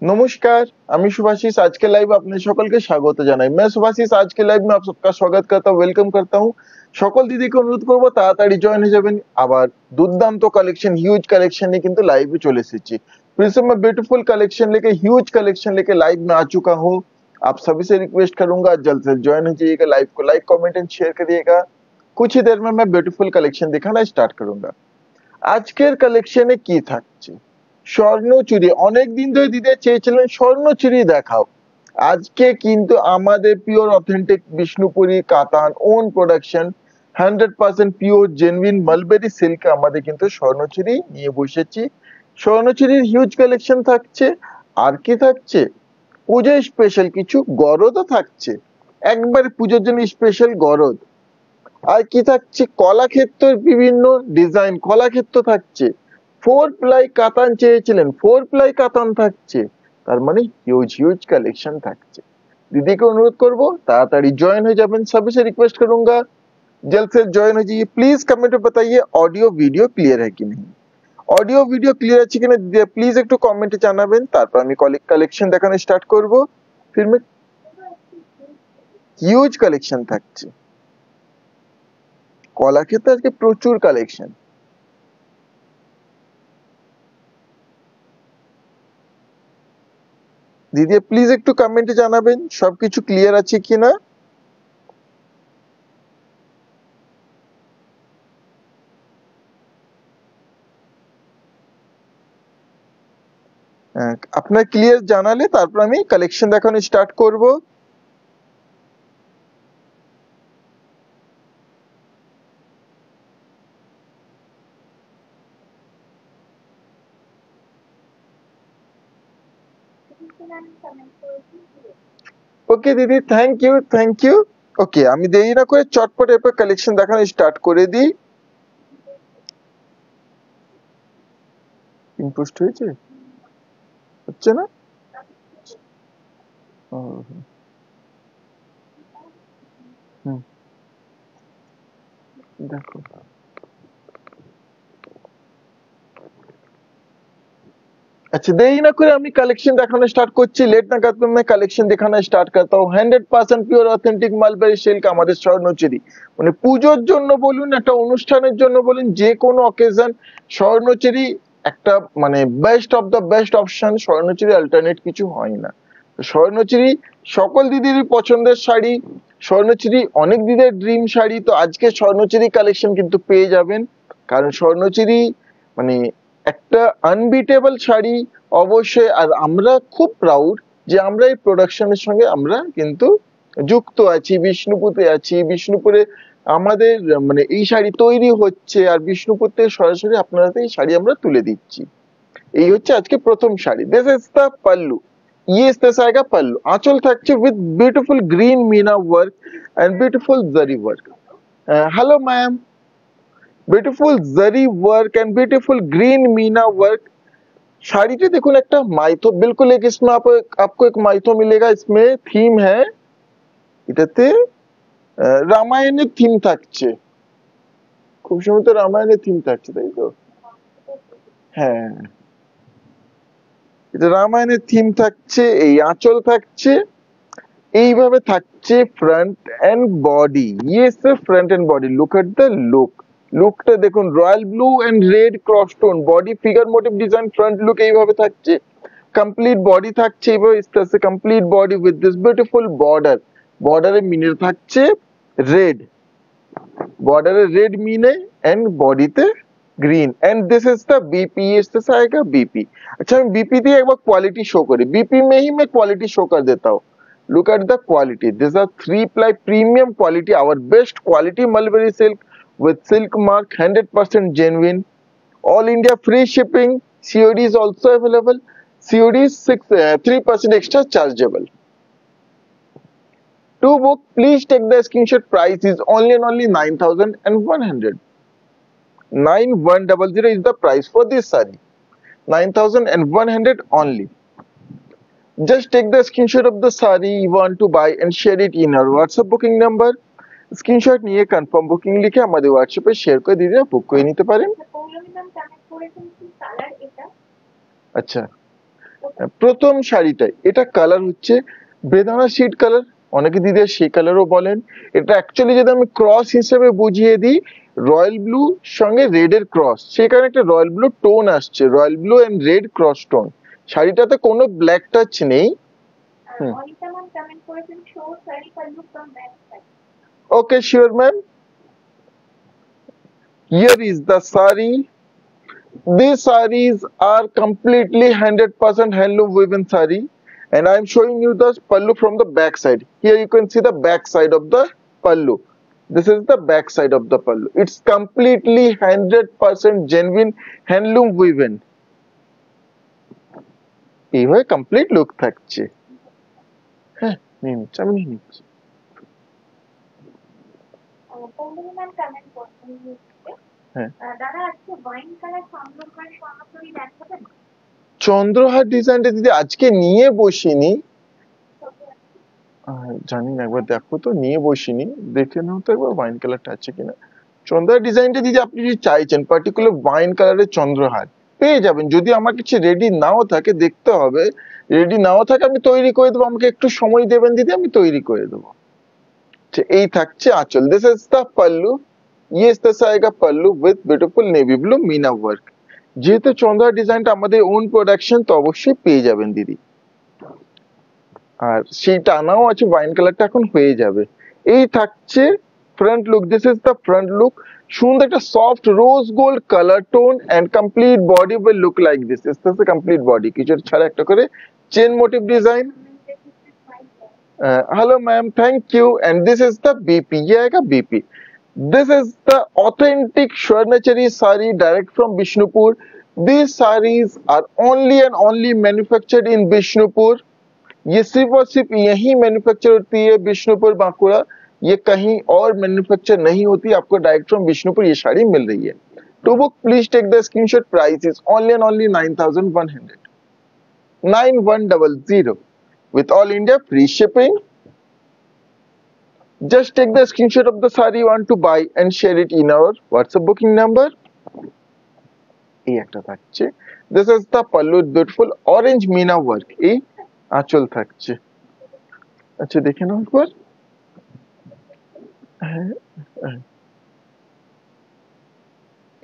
नमस्कार, আমি सुभाषिस आज के लाइव आपने সকলকে স্বাগত জানাই। मैं सुभाषिस आज के लाइव में आप सबका स्वागत करता हूँ, वेलकम करता हूँ। সকল দিদিকে অনুরোধ করবো তাড়াতাড়ি জয়েন হয়ে যাবেন। আবার দুর্দান্ত কালেকশন, হিউজ কালেকশন নিয়ে কিন্তু লাইভে चले এসেছি। फिर से मैं ब्यूटीफुल कलेक्शन लेके, ह्यूज कलेक्शन लेके लाइव में आ चुका हूँ। आप सभी से रिक्वेस्ट करूंगा जल्द से ज्वाइन हो जाइएगा, लाइव को लाइक कमेंट एंड शेयर करिएगा। कुछ ही देर में मैं ब्यूटीफुल कलेक्शन दिखाना स्टार्ट करूंगा। আজকের কালেকশনে কি থাকছে? স্বর্ণচুরি, অনেকদিন ধরে দিদি চেয়েছিলেন স্বর্ণচুরি দেখাও। আজকে কিন্তু আমাদের pure authentic Bishnupuri katan own production 100% pure genuine mulberry silk আমাদের কিন্তু স্বর্ণচুরি নিয়ে বসেছি। স্বর্ণচুরির হিউজ কালেকশন থাকছে। আর কি থাকছে? পুজোর স্পেশাল কিছু গরদও থাকছে, একবার পুজোর জন্য স্পেশাল গরদ। আর কি থাকছে? কলাক্ষেত্রের বিভিন্ন ডিজাইন কলাক্ষেত্র থাকছে। 4 প্লাই কাতান চেয়েছিলেন, 4 প্লাই কাতান থাকছে। তার মানে হিউজ कलेक्शन থাকছে। दीदी को अनुरोध करबो ताड़ाताड़ी ज्वाइन हो जाबेन, सभी से रिक्वेस्ट करूंगा जल्द से ज्वाइन हो जाइए। प्लीज कमेंट में बताइए ऑडियो वीडियो क्लियर है कि नहीं। ऑडियो वीडियो क्लियर আছে কিনা দিদি প্লিজ একটু কমেন্টে জানাবেন, তারপর আমি কালেকশন দেখানো স্টার্ট করব। फिर मैं হিউজ কালেকশন থাকছে। কলাক্ষেত্রে আজকে প্রচুর কালেকশন। দিদি প্লিজ একটু কমেন্টে জানাবেন সবকিছু ক্লিয়ার আছে কিনা। আপনার ক্লিয়ার জানালে তারপর আমি কালেকশন দেখানো স্টার্ট করব। ওকে দিদি, থ্যাংক ইউ। ওকে, আমি দেরি না করে চটপট এরপর কালেকশন দেখানো স্টার্ট করে দিই। পোস্ট হয়েছে? হচ্ছে না? দেখো अच्छा, देरी ना করে আমি কালেকশন দেখানো স্টার্ট করছি। लेट ना करते मैं कलेक्शन दिखाना स्टार्ट करता हूँ। 100% পিওর অথেন্টিক মালবেরি সিল্ক আমাদের স্বর্ণচুরি, মানে পূজোর জন্য বলুন, একটা অনুষ্ঠানের জন্য বলুন, যে কোনো অকেশন স্বর্ণচুরি একটা মানে best of the best option. Swarnachuri alternate কিছু হয় না। স্বর্ণচুরি সকল দিদির পছন্দের শাড়ি, স্বর্ণচুরি অনেক দিদির ড্রিম শাড়ি। তো আজকে স্বর্ণচুরি কালেকশন কিন্তু পেয়ে যাবেন, কারণ স্বর্ণচুরি মানে একটা আনবিটেবল শাড়ি অবশ্যই। আর আমরা খুব প্রাউড যে আমরা এই প্রোডাকশনের সঙ্গে আমরা কিন্তু যুক্ত আছি, বিষ্ণুপুরে আছি। বিষ্ণুপুরে আমাদের মানে এই শাড়ি তৈরি হচ্ছে, আর বিষ্ণুপুর থেকে সরাসরি আপনাদের এই শাড়ি আমরা তুলে দিচ্ছি। এই হচ্ছে আজকে প্রথম sari. This is the pallu. ये इस तरह से आएगा पल्लू। आंचल থাকছে with beautiful green meena work and beautiful zari work. Hello ma'am, beautiful zari work and beautiful green meena work। শাড়িতে দেখুন একটা মাইথো, बिल्कुल एक इसमें आपको एक माइथो मिलेगा। इसमें थीम है, এটাতে রামায়ণের থিম থাকছে। খুব সম্ভবত রামায়ণের থিম থাকছে, তাই তো? হ্যাঁ, এটা রামায়ণের থিম থাকছে। এই আঁচল থাকছে, এইভাবে থাকছে front end body. Yes front end body. Look at the লুকটা দেখুন, royal blue and red cross tone body, figure motif design. Front look এইভাবে থাকছে, কমপ্লিট বডি থাকছে এইভাবে ইস্তাসে complete body with this beautiful border. বর্ডারে মিনে থাকছে রেড, बॉर्डर रेड मीन है एंड बॉडी ते green and this is the BP. इससे आएगा बीपी। अच्छा, मैं बीपी दिए एक बार क्वालिटी शो करी। बीपी में ही मैं क्वालिटी शो कर देता हूँ। Look at the quality, this are 3 ply premium quality, our best quality mulberry silk with silk mark, 100% genuine, all India free shipping, COD is also available, COD is 3% extra chargeable. To book, please take the screenshot. Price is only and only 9,100. 9100 is the price for this saree. 9,100 only. Just take the screenshot of the saree you want to buy and share it in our WhatsApp booking number. Screenshot নিয়ে confirm booking লিখে আমাদের হোয়াটসঅ্যাপে share করে দিদিরা বুক করে নিতে পারেন। আচ্ছা, প্রথম শাড়িটাই এটা কালার হচ্ছে বেদানা শিট কালার, অনেকে দিদি সেই কালারও বলেন। এটা অ্যাকচুয়ালি যদি আমি ক্রস হিসেবে বুঝিয়ে দিই, রয়্যাল ব্লু সঙ্গে রেড এর ক্রস, সেখানে একটা রয়্যাল ব্লু টোন আসছে, royal blue and red cross tone. শাড়িটাতে কোনো ব্ল্যাক টাচ নেই। Okay sure ma'am, here is the sari. These sarees are completely 100% handloom woven sari, and I am showing you the pallu from the back side. Here you can see the back side of the pallu. This is the back side of the pallu. It's completely 100% genuine handloom woven. এইভাবে complete look থাকছে। হ্যাঁ নিয়ে নিচ্ছি, আমি নিয়ে নিচ্ছি। হ্যাঁ চন্দ্রহার ডিজাইনটা দিদি আজকে নিয়ে বসিনি, জানি না, একবার দেখো তো, নিয়ে বসিনি, দেখে নাও তো একবার ওয়াইন কালারটা আছে কিনা। চন্দ্রহার ডিজাইনটা দিদি আপনি যদি চাইছেন পার্টিকুলার ওয়াইন কালারের চন্দ্রহার পেয়ে যাবেন, যদি আমার কিছু রেডি নাও থাকে দেখতে হবে, রেডি নাও থাকে আমি তৈরি করে দেবো, আমাকে একটু সময় দেবেন দিদি, আমি তৈরি করে দেবো। এই থাকছে আঁচল, দিস ইজ দ্য পাল্লু, ये इस तरह से आएगा pallu with beautiful navy blue meena work. যেহেতু চন্দ্রহার ডিজাইনটা আমাদের ওন প্রোডাকশন, তো অবশ্যই পেয়ে যাবেন দিদি। আর সেই টানাও আছে, ওয়াইন কালারটা এখন হয়ে যাবে। এই থাকছে front look, this is the front look. সুন্দর একটা soft rose gold colour tone and complete body will look like this, is the complete body, কিছু ছাড়া একটা করে chain motif design. Hello ma'am, thank you. And this is the BP, ये आएगा BP. This is the authentic Swarnachari sari direct from Bishnupur. These sarees are only and only manufactured in Bishnupur. ये सिर्फ और सिर्फ यही manufacture होती है बिष्णुपुर बांकुड़ा, ये कहीं और मैन्युफैक्चर नहीं होती। आपको डायरेक्ट फ्रॉम बिष्णुपुर ये साड़ी मिल रही है। To book please take the screenshot, price is only and only 9100, 9100 with all India free shipping. Just take the screenshot of the saree you want to buy and share it in our WhatsApp booking number. এই একটা থাকছে, this is the pallu with beautiful orange meena work, এই আঁচল থাকছে। আচ্ছা দেখে নাও একবার।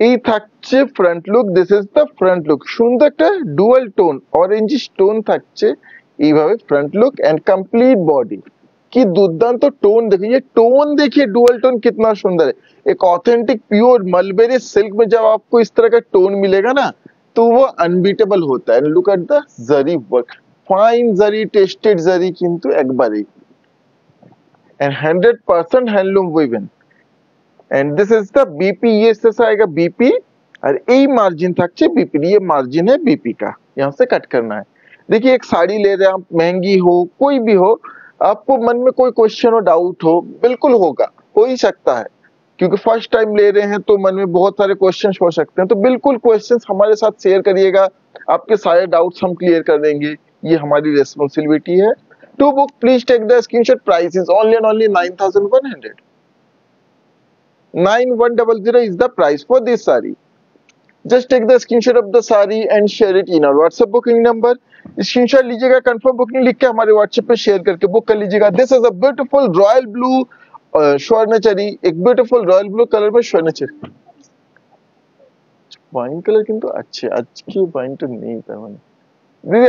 এই থাকছে front look, this is the front look. সুন্দর একটা ডুয়াল টোন অরেঞ্জ টোন থাকছে এইভাবে front look and complete body की दुर्दांत टोन देखिए, ये टोन देखिए डुअल टोन कितना सुंदर है। एक ऑथेंटिक प्योर मलबेरी सिल्क में जब आपको इस तरह का टोन मिलेगा ना, तो वो अनबीटेबल होता है। Look at the zari work, fine zari, tested zari, किंतु एक बारी and 100% handloom woven. And this is the BP, ये इससे आएगा बीपी, और এই मार्जिन থাকছে बीपी, ये मार्जिन है बीपी का, यहाँ से कट करना है। देखिए एक साड़ी ले रहे हैं आप, महंगी हो कोई भी हो, आपको मन में कोई क्वेश्चन हो, डाउट हो, बिल्कुल होगा, हो ही सकता है, क्योंकि फर्स्ट टाइम ले रहे हैं तो मन में बहुत सारे क्वेश्चंस हो सकते हैं। तो बिल्कुल क्वेश्चंस हमारे साथ शेयर करिएगा, आपके सारे डाउट्स हम क्लियर कर देंगे, ये हमारी रेस्पॉन्सिबिलिटी है। To book please take the screenshot, price is only and only 9100, 9100 is the price for this saree. Just take the screenshot of the saree and share it in our WhatsApp booking number. Screenshot लीजिएगा, confirm booking लिख के हमारे WhatsApp पे share करके book कर लीजिएगा। This is a beautiful royal blue Swarnachari, एक beautiful royal blue colour में स्वर्णचरी। ওয়াইন কালার কিন্তু আছে, আজকে ওয়াইনটা নেই, তার মানে দিদি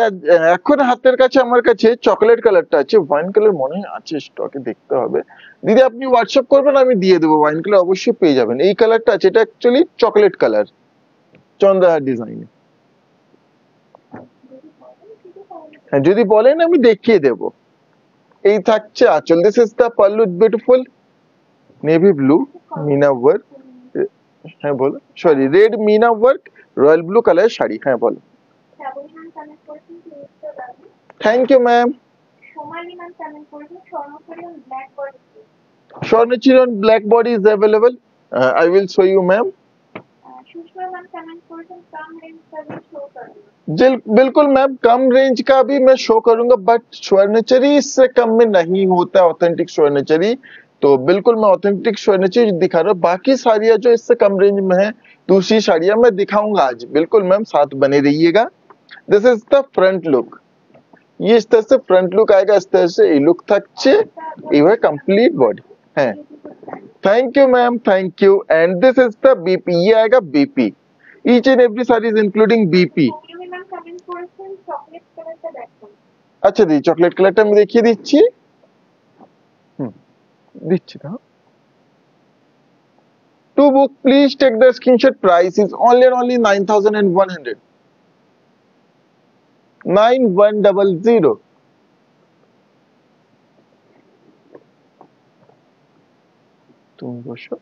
এখন হাতের কাছে আমার কাছে চকলেট কালারটা আছে, ওয়াইন কালার মনে হয় আছে স্টকে, দেখতে হবে। দিদি আপনি হোয়াটসঅ্যাপ করবেন, আমি দিয়ে দেবো, ওয়াইন কালার অবশ্যই পেয়ে যাবেন। এই কালারটা আছে, এটা অ্যাকচুয়ালি চকলেট কালার চন্দ্রহার ডিজাইনে। হ্যাঁ যদি বলেন আমি দেখিয়ে দেব। এই থাকছে আঁচল, this is the pallu, beautiful navy blue meena work, হ্যাঁ বলো, sorry red meena work royal blue কালারের শাড়ি। হ্যাঁ বলো। Thank you ma'am. Swarnachari on black body is available. I will show you ma'am. बिल्कुल मैम, कम रेंज का भी मैं शो करूंगा, बट स्वर्णचरी इससे कम में नहीं होता ऑथेंटिक स्वर्णचरी, तो बिल्कुल मैं ऑथेंटिक स्वर्णचरी दिखा रहा हूँ। बाकी साड़ियाँ जो इससे कम रेंज में है, दूसरी साड़ियाँ मैं दिखाऊंगा आज। बिल्कुल मैम, साथ बने रहिएगा। This is the front look. ये इस तरह से फ्रंट लुक आएगा, इस तरह से ये लुक থাকছে, এইভাবে कंप्लीट बॉडी। है, thank you ma'am, thank you. And this is the BP, ये आएगा BP. Each and every sari is including BP. अच्छा दी, চকলেট কালারটা আমি দেখিয়ে দিচ্ছি। দিচ্ছি না। To book, please take the screenshot. Price is only 9,100. 9100। তুমি বসো।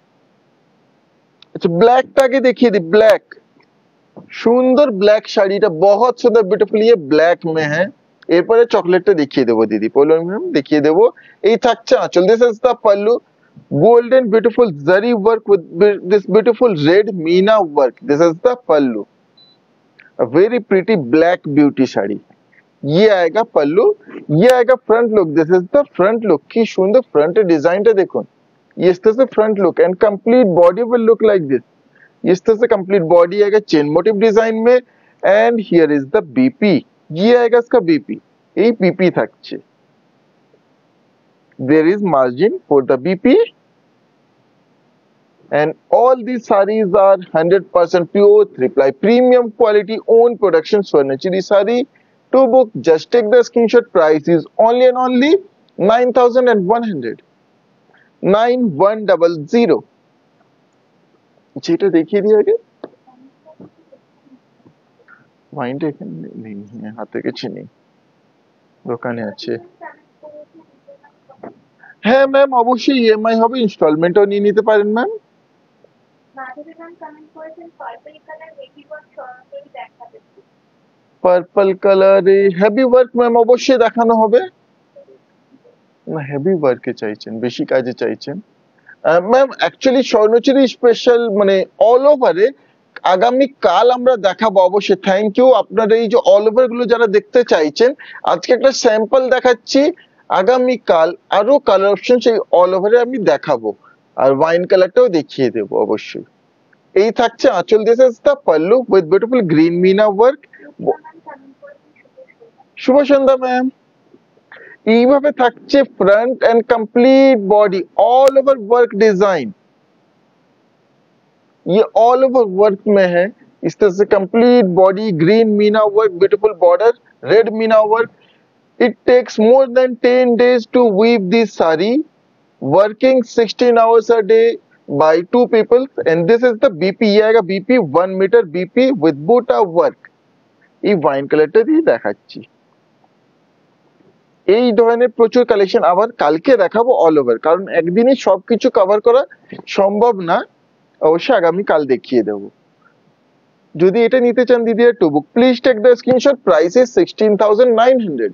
अच्छा ब्लैक टाके देखिए दी, ब्लैक সুন্দর ব্ল্যাক শাড়িটা बहुत সুন্দর বিউটিফুল, ये ব্ল্যাক में है। এরপরে চকলেটটা দেখিয়ে দেবো দিদি, বললাম ম্যাম দেখিয়ে দেবো। এই থাকছে আঁচল, this is the pallu, golden beautiful zari work with this beautiful red meena work, this is the pallu, a very pretty black beauty sari. ये आएगा पल्लू, ये आएगा front look, this is the front look. की सुंदर फ्रंट डिजाइनটা দেখুন, ये इस तरह से front look and complete body will look like this. इस तरह से कंप्लीट बॉडी आएगा चेन मोटिव डिजाइन में। And here is the BP, ये आएगा इसका बीपी, ये बीपी থাকছে। there is margin for the BP and all these sarees are 100% pure 3-ply premium quality own production Swarnachari saree। to book just take the screenshot, price is only and only 9,100, 9100। যেটা দেখিয়ে দিয়ে আগে mind এখানে নেই, হাতে কাছে নেই, দোকানে আছে। হ্যাঁ ম্যাম অবশ্যই ইএমআই হবে, ইনস্টলমেন্টও নিয়ে নিতে পারেন ম্যাম। পার্পল কালারে হেভি ওয়ার্ক ম্যাম অবশ্যই দেখানো হবে। না হেভি ওয়ার্কে চাইছেন, বেশি কাজে চাইছেন ম্যাম। অ্যাকচুয়ালি স্বর্ণচুরি স্পেশাল মানে অল ওভারে আগামী কাল আমরা দেখাবো অবশ্যই। Thank you. আপনারা এই যে অল ওভার গুলো যারা দেখতে চাইছেন, আজকে একটা স্যাম্পল দেখাচ্ছি, আগামী কাল আরো কালার অপশন সেই অল ওভারে আমি দেখাবো, আর ওয়াইন কালারটাও দেখিয়ে দেবো অবশ্যই। এই থাকছে আঁচল, this is the pallu with beautiful green meena work. শুভ সন্ধ্যা ম্যাম। এইভাবে থাকছে front and complete body all over work design, ये ऑल ओवर वर्क में है। इस तरह से complete body green meena work, beautiful border, red meena work. It takes more than 10 days to weave this saree, working 16 hours a day by 2 people। and this is the BP, ये आएगा BP 1 meter BP with butta work। ये wine कलरটা দিয়ে দেখাচ্ছি। এই ধরনের প্রচুর collection আবার কালকে দেখাবো অল ওভার, কারণ একদিনে সবকিছু কভার করা সম্ভব না, অবশ্যই আগামী কাল দেখিয়ে দেব। যদি এটা নিতে চান দিদি to book, please take the screenshot, price is 16,900,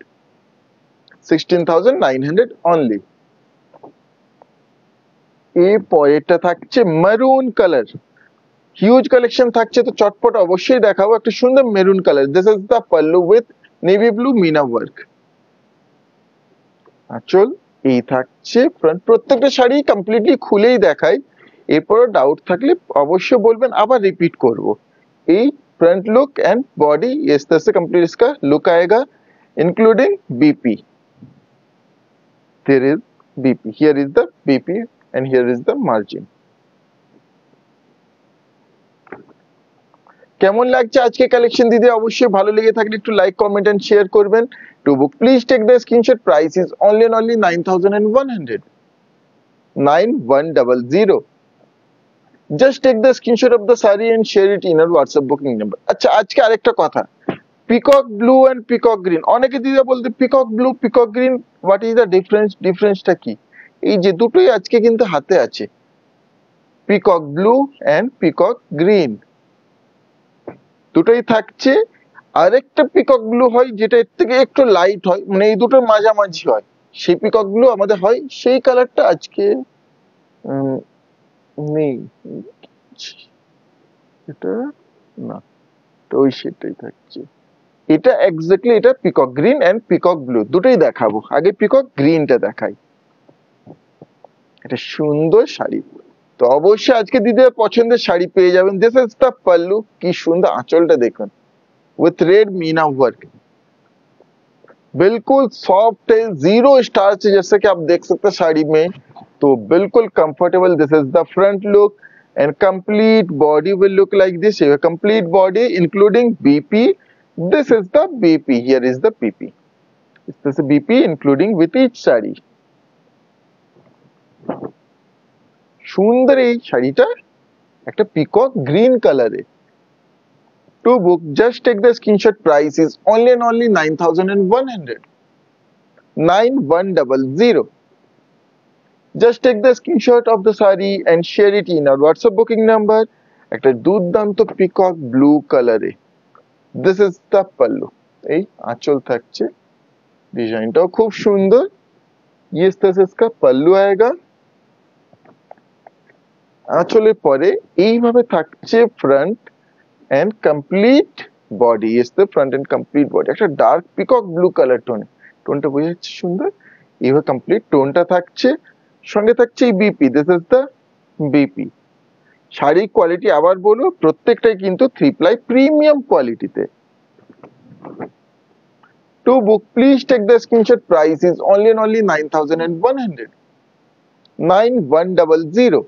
16,900 only. এই পরেরটা থাকছে মেরুন কালার, হিউজ কালেকশন থাকছে, তো চটপট অবশ্যই দেখাবো। একটা সুন্দর maroon colour, this is the pallu with navy blue meena work. আঁচল এই থাকছে ফ্রন্ট। প্রত্যেকটা শাড়ি কমপ্লিটলি খুলেই দেখাই, এরপরও ডাউট থাকলে অবশ্যই বলবেন, আবার রিপিট করব। এই फ्रंट लुक एंड बॉडी इस तरह से कंप्लीट इसका लुक आएगा, including BP. There is BP, here is the BP and here is the margin. কেমন লাগছে আজকে কালেকশন দিদি? অবশ্যই ভালো লেগে থাকলে একটু লাইক কমেন্ট এন্ড শেয়ার করবেন। To book please take the screenshot, price is only and only 9,100, 9100। Just take the screenshot of the sari and share it in our WhatsApp booking number. আচ্ছা আজকে আরেকটা কথা, peacock blue and peacock green, অনেকে দিদা বলতে peacock blue peacock green, what is the difference? ডিফারেন্সটা কি? এই যে দুটোই আজকে কিন্তু হাতে আছে, peacock blue and peacock green দুটোই থাকছে। আরেকটা পিকক ব্লু হয় যেটা এর থেকে একটু লাইট হয়, মানে এই দুটোর মাঝামাঝি হয়, সেই পিকক ব্লু আমাদের হয়, সেই কালারটা আজকে নেই, এটা না, তো ওই সেটাই থাকছে। এটা এক্স্যাক্টলি এটা peacock green and peacock blue দুটোই দেখাবো। আগে পিকক গ্রিনটা দেখাই, এটা সুন্দর শাড়ি, তো অবশ্যই আজকে দিদির পছন্দের শাড়ি পেয়ে যাবেন। দিস ইজ দ্য পাল্লু, কি সুন্দর আঁচলটা দেখুন, विथ रेड मीना वर्क, बिल्कुल सॉफ्ट है, 0 स्टार्च जैसे कि आप देख सकते हैं साड़ी में, तो बिल्कुल comfortable. This is the front look and complete body will look like this, complete body including BP, this is the BP, here is the PP, this is BP including with each sari. সুন্দর এই শাড়িটা একটা peacock green কালারে। To book just take the screenshot, price is only and only 9100, 9100। Just take the screenshot of the sari and share it in our WhatsApp booking number। একটা দুর্দান্ত peacock blue কালারে, this is the pallu, এই আঁচল থাকছে, ডিজাইনটাও খুব সুন্দর। ये इस तरह से इसका पल्लू आएगा, আঁচলের পরে এইভাবে থাকছে front and complete body, is the front and complete body, একটা ডার্ক পিকক ব্লু কালার টোনে, টোনটা বোঝা যাচ্ছে সুন্দর। এইভাবে কমপ্লিট টোনটা থাকছে, সঙ্গে থাকছে এই BP, this is the BP. শাড়ির কোয়ালিটি আবার বলো, প্রত্যেকটাই কিন্তু 3 ply প্রিমিয়াম কোয়ালিটিতে। To book, please take the screenshot, price is only and only 9100, 9100।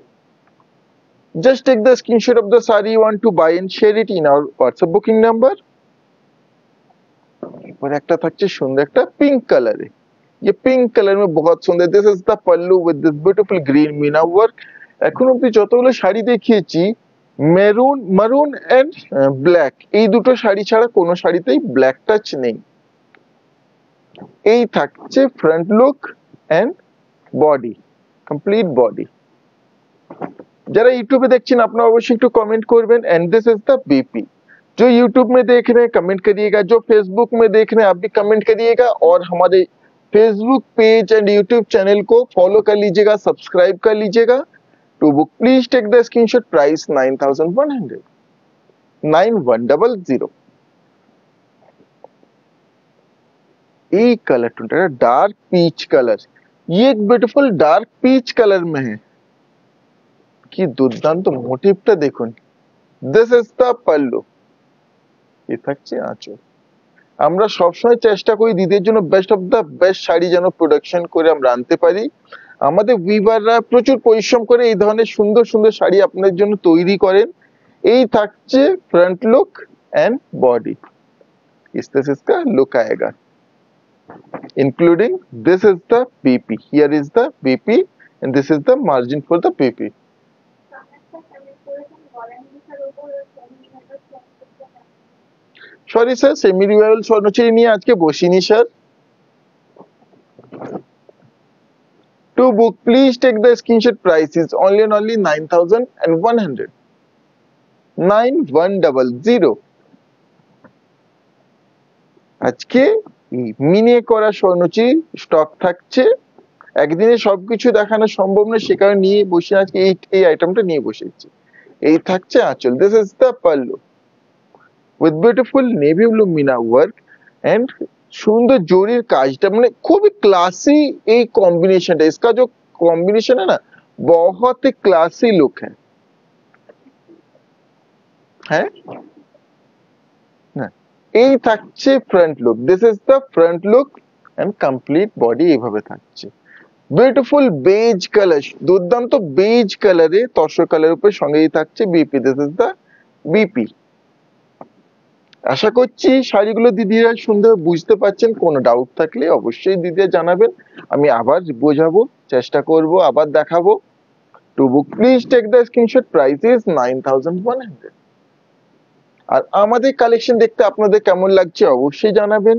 Just take the screenshot of the saree you want to buy and share it in our WhatsApp booking number। और একটা থাকছে সুন্দর একটা pink কালারে, ये pink colour में बहुत सुंदर, this is the pallu with this beautiful green meena work. এখন অব্দি যতগুলো শাড়ি দেখিয়েছি মেরুন, মারুন এন্ড ব্ল্যাক, এই দুটো শাড়ি ছাড়া কোনো শাড়িতেই ব্ল্যাক টাচ নেই। এই থাকছে front look and body, complete body. যারা यूट्यूब देखছেন আপনারা অবশ্যই একটু কমেন্ট করবেন। And this is the BP. जो यूट्यूब में देख रहे हैं कमेंट करिएगा, जो फेसबुक में देख रहे हैं आप भी कमेंट करिएगा, और हमारे Facebook page and YouTube channel को फॉलो कर लीजिएगा, सब्सक्राइब कर लीजिएगा। To book please take the screenshot, price 9100, 9100। এই कलर टोनটা डार्क पीच कलर, ये एक ब्यूटीफुल डार्क पीच कलर में है, কি দুর্দান্ত মোটিভটা দেখুন। দিস ইজ দ্য পাল্লু, এই থাকছে আঁচল। আমরা সবসময় চেষ্টা করি দিদির জন্য best of the best sari যেন প্রোডাকশন করে আমরা আনতে পারি। আমাদের উইভাররা প্রচুর পরিশ্রম করে এই ধরনের সুন্দর সুন্দর শাড়ি আপনাদের জন্য তৈরি করেন। এই থাকছে ফ্রন্ট লুক এন্ড বডি, इस तरह से इसका लुक आएगा, including this is the BP, here is the BP and this is the margin for the BP। Sorry sir, semi revival Swarnachari নিয়ে আজকে বসিনি sir. To book please take the screenshot, price is only and only 9100, 9100। আজকে মিনে করা Swarnachari stock থাকছে, একদিনে সবকিছু দেখানো সম্ভব নয়, সে কারণে নিয়ে বসে আজকে এই আইটেমটা নিয়ে বসেছি। এই থাকছে আঁচল, this is the pallu with beautiful navy blue Meena work and सुंदर जोड़ीर काजटा, মানে খুবই क्लासी এই कॉम्बिनेशन है, इसका जो कॉम्बिनेशन है ना बहुत ही क्लासी लुक है না। এই থাকছে front look, this is the front look and complete body এইভাবে থাকছে। বিউটিফুল বেজ কালার, দুর্দান্ত বেজ কালারে তসর কালারের উপর সঙ্গেই থাকছে BP, this is the BP. আশা করছি শাড়িগুলো দিদিরা সুন্দর বুঝতে পারছেন, কোনো ডাউট থাকলে অবশ্যই দিদিরা জানাবেন, আমি আবার বোঝাবো চেষ্টা করব, আবার দেখাবো। To book please take the screenshot, price is 9100। আর আমাদের কালেকশন দেখতে আপনাদের কেমন লাগছে অবশ্যই জানাবেন,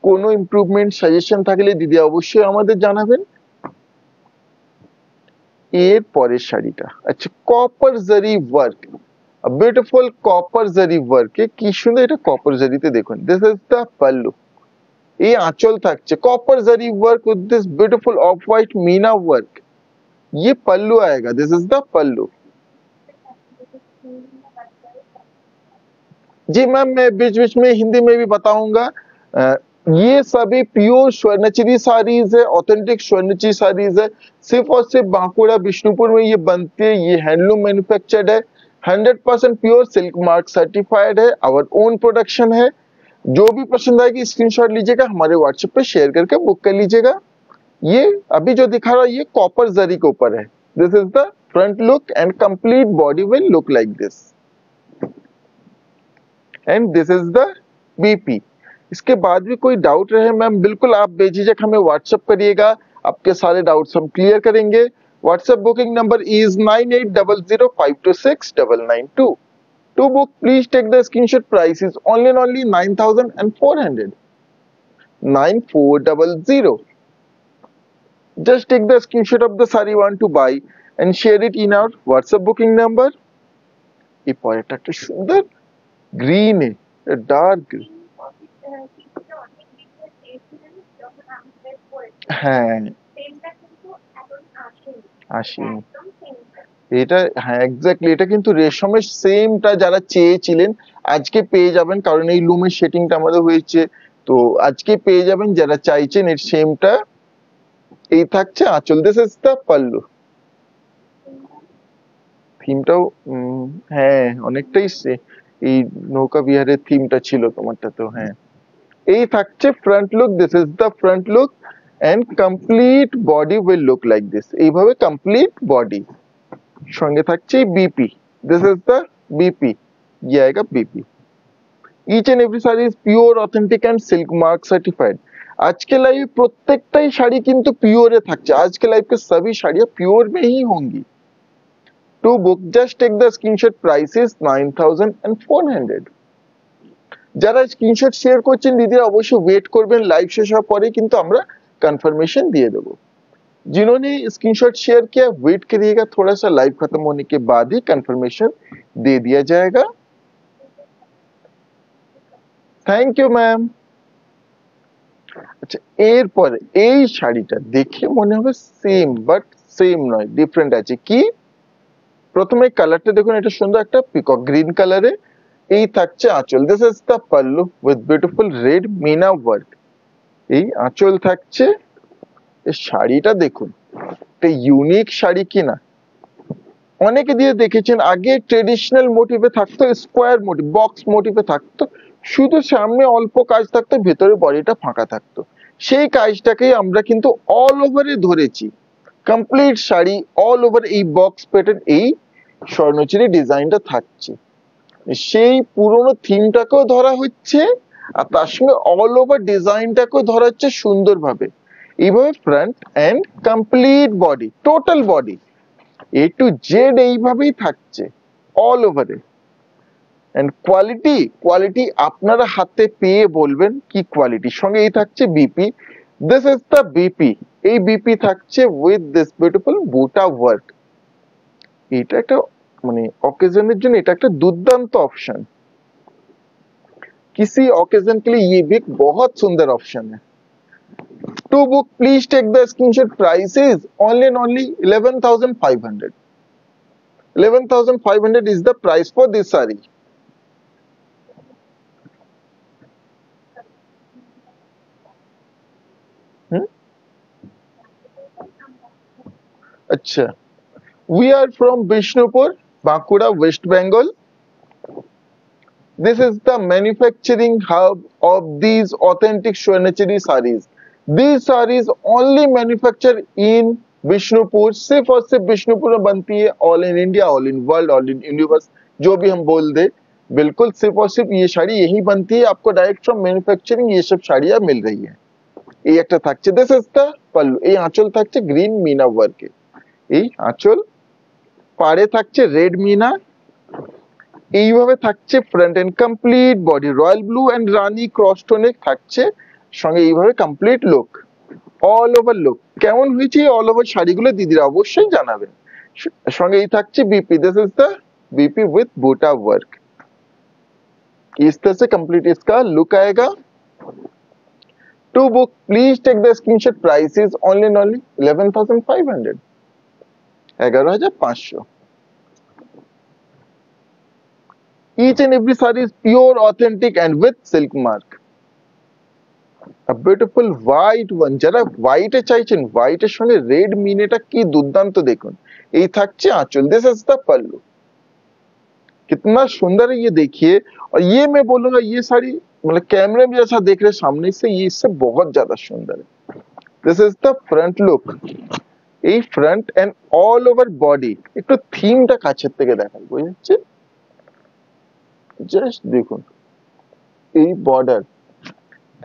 কোনো ইমপ্রুভমেন্ট সাজেশন থাকলে দিদি অবশ্যই আমাদের জানাবেন। এর পরের শাড়িটা আচ্ছা copper zari work, beautiful copper zari work, কি সুন্দর এটা কপার জারিতে দেখুন, দিস ইজ দ্য পাল্লু। এই আঁচল থাকছে copper zari work with this beautiful off white meena work, ये पल्लू आएगा, दिस इज द पल्लू। जी मैम, मैं बीच बीच में हिंदी में भी बताऊंगा। ये सभी प्योर स्वर्णचरी साड़ीज है, ऑथेंटिक स्वर्णचरी साड़ीज है, सिर्फ और सिर्फ बांकुड़ा बिष्णुपुर में ये बनती है, ये हैंडलूम मैन्युफैक्चर्ड है, 100% प्योर सिल्क मार्क सर्टिफाइड है, आवर ओन प्रोडक्शन है। जो भी पसंद आएगी स्क्रीनशॉट लीजिएगा, हमारे व्हाट्सएप पे शेयर करके बुक कर लीजिएगा। ये अभी जो दिखा रहा है ये कॉपर जरी के ऊपर है। This is the front look and complete body will look like this and this is the BP. इसके बाद भी कोई डाउट रहे मैम, बिल्कुल आप बेझिझक हमें व्हाट्सएप करिएगा, आपके सारे डाउट्स हम क्लियर करेंगे। WhatsApp booking number is 9800526992। To book, please take the screenshot. Price is only 9,400. 9400. Just take the screenshot of the sari you want to buy and share it in our WhatsApp booking number. এই পরেরটা একটা সুন্দর green a dark green. হ্যাঁ আসেনি এটা, হ্যাঁ exactly, এটা কিন্তু রেশমের সেমটা যারা চেয়েছিলেন আজকে পেয়ে যাবেন, কারণ এই লুমের সেটিংটা আমাদের হয়েছে, তো আজকে পেয়ে যাবেন যারা চাইছেন এর সেমটা। এই থাকছে আঁচল, দিস ইজ দ্য পাল্লু। থিমটাও হ্যাঁ অনেকটাই এই নৌকা বিহারের থিমটা ছিল তোমারটা তো। হ্যাঁ এই থাকছে front look, this is the front look and complete body will look like this. এইভাবে কমপ্লিট বডি, সঙ্গে থাকছে BP, this is the BP, ये आएगा BP. Each and every sari is pure authentic and silk mark certified. आज के live প্রত্যেকটাই শাড়ি কিন্তু puree থাকছে, आज के लाइव के सभी साड़ियां प्योर में ही होंगी। To book just take the screenshot, price is 9400। যারা স্ক্রিনশট শেয়ার করছেন দিদিরা অবশ্যই ওয়েট করবেন, লাইভ শেষ হওয়ার পরে কিন্তু আমরা কনফার্মেশন দিয়ে দেবো। जिन्होंने स्क्रीनशॉट शेयर किया वेट करिएगा, थोड़ा सा लाइव खत्म होने के बाद ही कंफर्मेशन दे दिया जाएगा। Thank you ma'am. আচ্ছা এরপরে এই শাড়িটা দেখে মনে হবে সেম, বাট সেম নয়, ডিফারেন্ট আছে। কি প্রথমে কালারটা দেখুন, এটা সুন্দর একটা পিকক গ্রিন কালারে। এই থাকছে আঁচল, this is the pallu with beautiful red meena work. এই আঁচল থাকছে। এই শাড়িটা দেখুন, একটা ইউনিক শাড়ি কিনা। অনেকে দিয়ে দেখেছেন আগে ট্রেডিশনাল মোটিভে থাকতো, স্কোয়ার মোটিভ, বক্স মোটিভে থাকতো, শুধু সামনে অল্প কাজ থাকতো, ভেতরে বডিটা ফাঁকা থাকতো। সেই কাজটাকেই আমরা কিন্তু অল ওভারে ধরেছি, কমপ্লিট শাড়ি অল ওভার এই বক্স প্যাটার্ন, এই স্বর্ণচুরি ডিজাইনটা থাকছে। সেই পুরোনো থিমটাকেও ধরা হচ্ছে আর তার সঙ্গে অল ওভার ডিজাইনটাকেও ধরা হচ্ছে সুন্দরভাবে। এইভাবে front and complete body, total body A to Z এইভাবেই থাকছে অল ওভারে। এন্ড কোয়ালিটি, কোয়ালিটি আপনারা হাতে পেয়ে বলবেন কি কোয়ালিটি। সঙ্গে এই থাকছে BP, this is the BP. এই বিপি থাকছে উইথ দিস বিউটিফুল বুটা ওয়ার্ক। এটা একটা মানে অকেজনের জন্য এটা একটা দুর্দান্ত অপশন, किसी ऑकेजन के लिए ये भी एक बहुत सुंदर ऑप्शन है। To book, please take the screenshot. Price is only 11,500. 11,500 is the price for this saree. अच्छा, we are from Bishnupur, Bankura, West Bengal. This is the manufacturing hub of these authentic Swarnachari sarees. These sarees only manufactured in Bishnupur, सिर्फ और सिर्फ बिष्णुपुर में बनती है। All in India, all in world, all in universe, जो भी हम बोल दे, बिल्कुल सिर्फ और सिर्फ ये शाड़ी यही बनती है। आपको डायरेक्ट फ्रॉम मैन्युफैक्चरिंग ये सब শাড়িয়া मिल रही है। এই একটা থাকছে, দিস ইজ দ্য পাল্লু। এই আঁচল থাকছে গ্রিন মিনা ওয়ার্কে। এই আঁচল, পাড়ে থাকছে রেড মিনা। এইভাবে থাকছে front and complete body royal blue and rani cross টোনে থাকছে, সঙ্গে এইভাবে complete look, all over look. কেমন হয়েছে অল ওভার শাড়িগুলো দিদিরা অবশ্যই জানাবেন। সঙ্গে এই থাকছে BP, this is the BP with buta work. इस तरह से कंप्लीट इसका लुक आएगा। To book please take the screenshot, price is only 11,500, 11,500। Each and every saree is pure, authentic and with silk mark. A beautiful white one, যারা হোয়াইটে চাইছেন, হোয়াইটের সঙ্গে red মিনেটা কি দুর্দান্ত দেখুন। এই থাকছে আঁচল, দিস ইজ দ্য পাল্লু। कितना सुंदर है ये देखिए। और ये मैं बोलूंगा ये साड़ी मतलब कैमरे में जैसा देख रहे सामने से, ये इससे बहुत ज्यादा सुंदर है। This is the front look. এই front and all over body, একটু থিমটা কাছের থেকে দেখাই, বুঝেছে? জাস্ট দেখুন এই বর্ডার,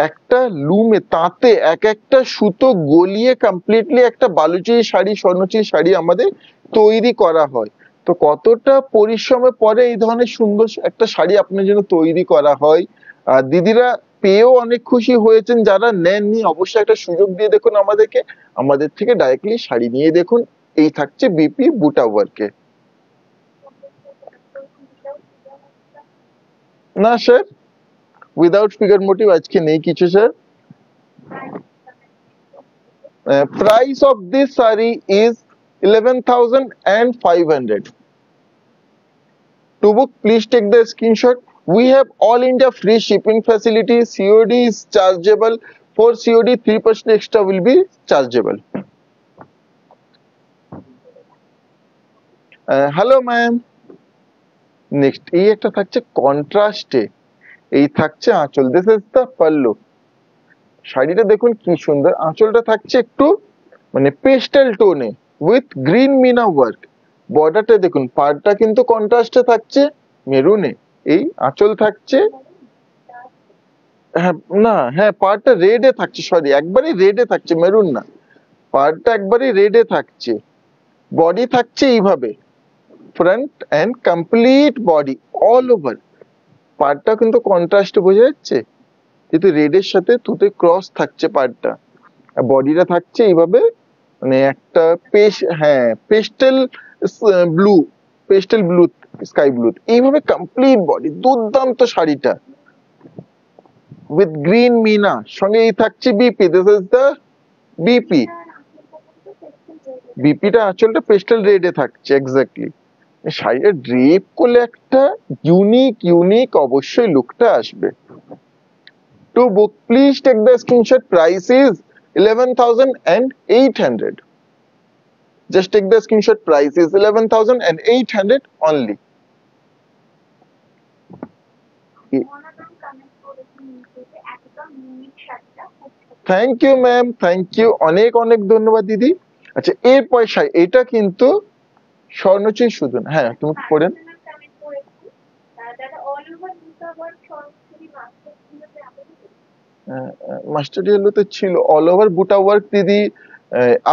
একটা লুমে তাঁতে এক একটা সুতো গলিয়ে কমপ্লিটলি একটা বালুচরী শাড়ি, স্বর্ণচরী শাড়ি আমাদের তৈরি করা হয়। তো কতটা পরিশ্রমের পরে এই ধরনের সুন্দর একটা শাড়ি আপনার জন্য তৈরি করা হয়। দিদিরা পেয়েও অনেক খুশি হয়েছেন, যারা নেননি অবশ্যই একটা সুযোগ দিয়ে দেখুন আমাদেরকে, আমাদের থেকে ডাইরেক্টলি শাড়ি নিয়ে দেখুন। এই থাকছে বিপি বুটা ওয়ার্কে। না স্যার, উইদাউট ফিগার মোটিভ আজকে নেই কিছু sir. Price of this saree is 11,500. To book, please take the screenshot. We have all India free shipping facility. COD is chargeable. For COD, 3% extra will be chargeable. Hello, ma'am. Next, এই একটা থাকছে কন্ট্রাস্টে, এই থাকছে আঁচল। This is the pallu. শাড়িটা দেখুন কি সুন্দর, আঁচলটা থাকছে একটু মানে পেস্টেল টোনে উইথ গ্রিন মিনা ওয়ার্ক। বর্ডারটা দেখুন, পাড়টা কিন্তু কন্ট্রাস্টে থাকছে মেরুনে, এই আঁচল থাকছে হ্যাঁ না হ্যাঁ পাড়টা রেডে থাকছে, সরি একবারই রেডে থাকছে, মেরুন না, পাড়টা একবারই রেডে থাকছে। বডি থাকছে এইভাবে, front and complete body all over. পাড়টা কিন্তু কন্ট্রাস্টে বোঝা যাচ্ছে, যেহেতু রেডের সাথে তুতে ক্রস থাকছে পাড়টা। বডিটা থাকছে এইভাবে মানে একটা pastel blue, pastel blue, sky blue, এইভাবে কমপ্লিট বডি। দুর্দান্ত শাড়িটা উইথ গ্রিন মিনা, সঙ্গে এই থাকছে BP. This is the BP. বিপিটা আঁচলটা পেস্টেল রেডে থাকছে এক্স্যাক্টলি। শাড়িটা ড্রেপ করলে একটা ইউনিক অবশ্যই লুকটা আসবে। To book, please take the screenshot. Price is 11,800. Just take the screenshot. Price is 11,800 only. Thank you ma'am, thank you, অনেক অনেক ধন্যবাদ দিদি। আচ্ছা এর পয়সায় এটা কিন্তু স্বর্ণচরী শুধু না, হ্যাঁ তুমি পড়েন। মাস্টার ইয়েলোতে ছিল অল ওভার বুটা ওয়ার্ক দিদি।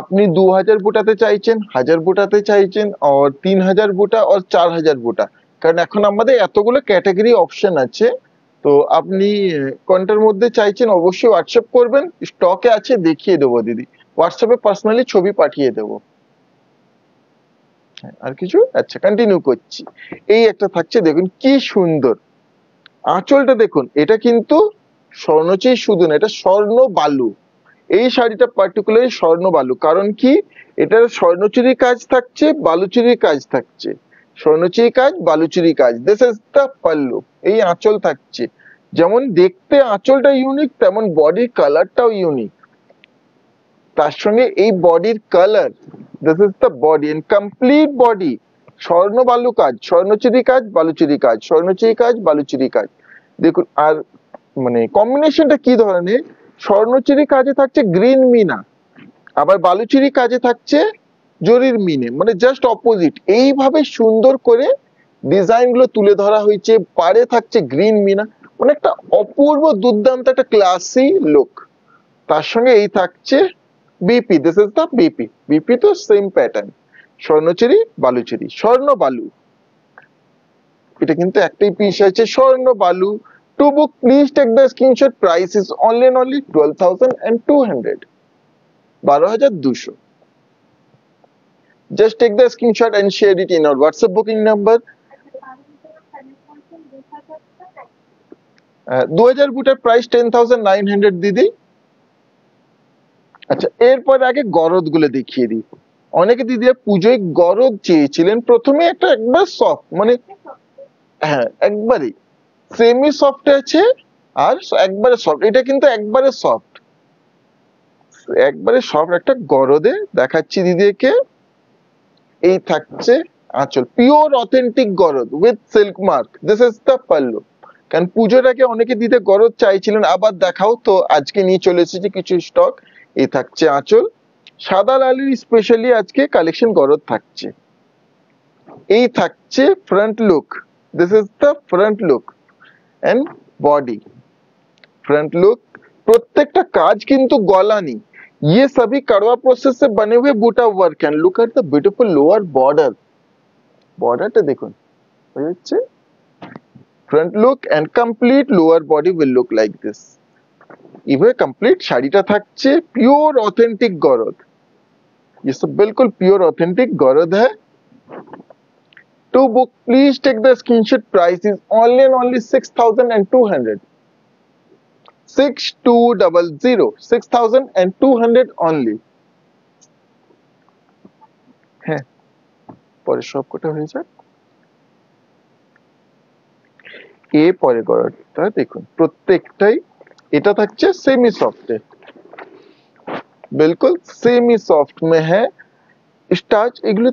আপনি 2000 বুটাতে চাইছেন, 1000 বুটাতে চাইছেন, আর 3000 বুটা আর 4000 বুটা, কারণ এখন আমাদের এতগুলো ক্যাটাগরি অপশন আছে। তো আপনি কোনটার মধ্যে চাইছেন অবশ্যই হোয়াটসঅ্যাপ করবেন, স্টকে আছে দেখিয়ে দেবো দিদি, হোয়াটসঅ্যাপে পার্সোনালি ছবি পাঠিয়ে দেবো। আর কিছু? আচ্ছা কন্টিনিউ করছি। এই একটা থাকছে দেখুন কি সুন্দর আঁচলটা দেখুন, এটা কিন্তু স্বর্ণচরী শুধু না, এটা স্বর্ণ বালু। এই শাড়িটা পার্টিকুলারলি স্বর্ণ বালু, কারণ কি এটার স্বর্ণচুরি কাজ থাকছে, বালুচুরির কাজ থাকছে, স্বর্ণচুরি কাজ, বালুচুরি কাজ। This is the pallu. এই আঁচল থাকছে, যেমন দেখতে আঁচলটা ইউনিক, তেমন বডির কালারটাও ইউনিক। তার সঙ্গে এই বডির colour, this is the body and complete body স্বর্ণ বালু কাজ, স্বর্ণচুরি কাজ, বালুচুরি কাজ, স্বর্ণচুরি কাজ, বালুচুরি কাজ। দেখুন আর মানে কম্বিনেশনটা কি ধরনের, স্বর্ণচুরি কাজে থাকছে গ্রিন মিনা, আবার বালুচুরি কাজে থাকছে জরির মিনে, মানে জাস্ট অপোজিট। এইভাবে সুন্দর করে ডিজাইন গুলো তুলে ধরা হয়েছে। পাড়ে থাকছে গ্রিন মিনা, মানে একটা অপূর্ব দুর্দান্ত একটা ক্লাসি লুক। তার সঙ্গে এই থাকছে BP. This is the BP. BP তো সেম প্যাটার্ন, স্বর্ণচুরি বালুচুরি, স্বর্ণ বালু। এটা কিন্তু একটাই পিস আছে স্বর্ণ বালু। To book, please take the screenshot. Price is only 12,200. 12,200. Just take the screenshot and share it in our WhatsApp booking number. 2000 বুটের প্রাইস 10,900 দিদি। আচ্ছা এরপর আগে গরদ গুলো দেখিয়ে দিই। অনেকে দিদিরা পুজোয় গরদ চেয়েছিলেন। প্রথমে একটা একবার সফট, মানে হ্যাঁ একবারে সেমি সফট আছে আর একবারে সফট। এটা কিন্তু একবারে সফট, একবারে সফট একটা গরদে দেখাচ্ছি দিদিকে। এই থাকছে আঁচল pure authentic garad with silk mark, this is the pallu. কারণ পুজোর আগে অনেকে দিতে গরদ চাইছিলেন, আবার দেখাও, তো আজকে নিয়ে চলে এসেছি কিছু স্টক। এই থাকছে আঁচল, সাদা লালের স্পেশালি আজকে কালেকশন গরদ থাকছে। এই থাকছে front look, this is the front look and body. Front look, प्रत्येकটা কাজ কিন্তু গলানি, ये सभी कड़वा प्रोसेस से बने हुए buta work and look at the beautiful lower border. बॉर्डरটা দেখুন হয়ে যাচ্ছে। Front look and complete lower body will look like this. এইভাবে কমপ্লিট শাড়িটা থাকছে পিওর অথেন্টিক গরদ, ये सब बिल्कुल प्योर ऑथेंटिक गौरव है। To book, please take the screenshot. Price is only and only 6,200. 6200, 6,200 only. হ্যাঁ, পরে সব কটা হয়ে যাক। এ পরে গরদটা দেখুন, প্রত্যেকটাই এটা থাকছে সেমি সফটে, बिल्कुल सेमी सॉफ्ट में है। स्टार्च এগুলো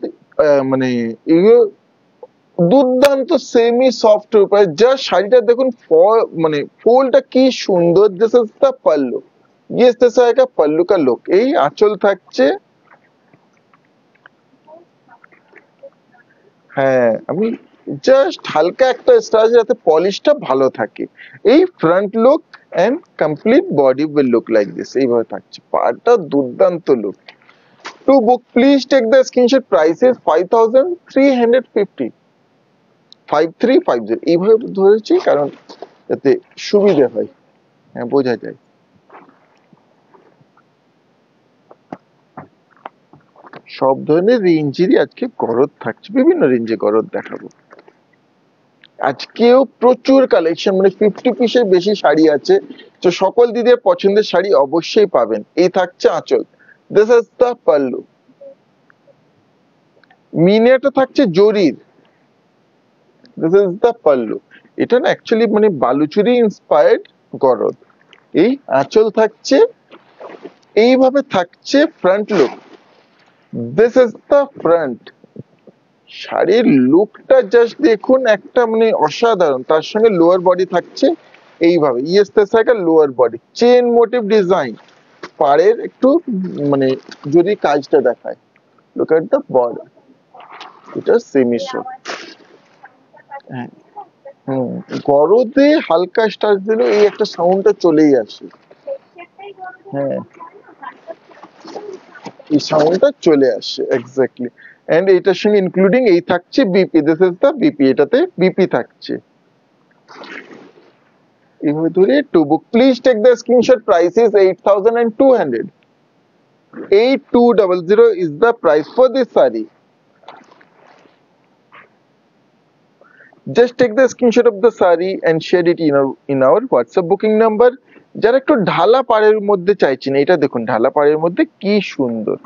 মানে এগুলো দুর্দান্ত সেমি সফট এর উপরে। জাস্ট শাড়িটা দেখুন, মানে ফোলটা কি সুন্দর। দিস ইজ দ্য পাল্লু, ये इस तरह का पल्लू का लुक। এই আঁচল থাকছে। হ্যাঁ, আমি জাস্ট হালকা একটা স্টার্চ যাতে পলিশটা ভালো থাকে। এই front look and complete body will look like this. এইভাবে থাকছে, পাড়টা দুর্দান্ত look. To book please take the screenshot. Price is 5,350, 5350। এইভাবে ধরেছি কারণ যাতে সুবিধা হয়, হ্যাঁ বোঝা যায়। সব ধরনের রেঞ্জেরই আজকে গরদ থাকছে, বিভিন্ন রেঞ্জে গরদ দেখাবো। আজকেও প্রচুর কালেকশন, মানে 50 পিসের বেশি শাড়ি আছে, তো সকল দিদির পছন্দের শাড়ি অবশ্যই পাবেন। এই থাকছে আঁচল, দিস ইজ দ্য পাল্লু। মিনিয়াটা থাকছে জরির, দিস ইজ দ্য পাল্লু। এটা না অ্যাকচুয়ালি মানে বালুচুরি ইন্সপায়ার্ড গরদ। এই আঁচল থাকছে, এইভাবে থাকছে front look, this is the front. শাড়ির লুকটা জাস্ট দেখুন, একটা মানে অসাধারণ। তার সঙ্গে লোয়ার বডি থাকছে এইভাবে, lower body chain motif design, পাড়ের একটু মানে যদি কাজটা দেখায়, লুক এট দ্য বর্ডার, এটা সেমি শো। হ্যাঁ, গরদে হালকা স্টার্চ দিলে এই একটা সাউন্ডটা চলেই আসে। হ্যাঁ, এই সাউন্ডটা চলে আসে এক্স্যাক্টলি। এন্ড এটার সঙ্গে ইনক্লুডিং এই থাকছে BP, this is the BP, এটাতে বিপি থাকছে। এইভাবে ধরে to book please take the screenshot. Price is 8,200, 8200 is the price for this saree. Just take the screenshot of the saree and share it in our WhatsApp booking number. যারা একটু ঢালা পাড়ের মধ্যে চাইছেন, এটা দেখুন ঢালা পাড়ের মধ্যে কি সুন্দর।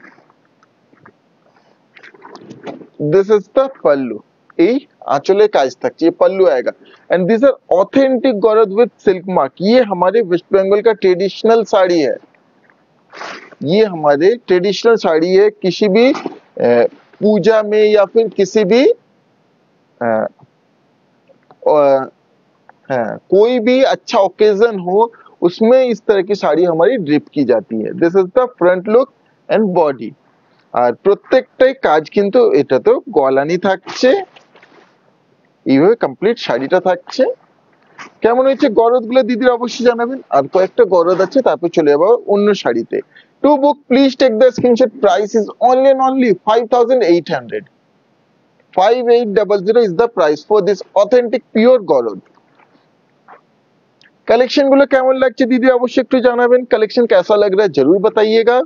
This is the pallu. এই आंचले काज तक ये पल्लू आएगा एंड दिस आर ऑथेंटिक गौरव विद सिल्क मार्क। ये हमारे वेस्ट बंगाल का ट्रेडिशनल साड़ी है, ये हमारे ट्रेडिशनल साड़ी है। किसी भी पूजा में या फिर किसी भी कोई भी अच्छा ओकेजन हो, उसमें इस तरह की साड़ी हमारी ड्रिप की जाती है। This is the front look and body. আর প্রত্যেকটাই কাজ কিন্তু এটাতেও গলানি থাকছে, এইভাবে কমপ্লিট শাড়িটা থাকছে। কেমন হয়েছে গরদ গুলো দিদির অবশ্যই জানাবেন। আর কয়েকটা গরদ আছে, তারপর চলে যাবো অন্য শাড়িতে। To book please take the screenshot. Price is only and only 5,800, 5800 is the price for this authentic pure garad. Collection গুলো কেমন লাগছে দিদি অবশ্যই একটু জানাবেন। कलेक्शन कैसा लग रहा है जरूर बताइएगा।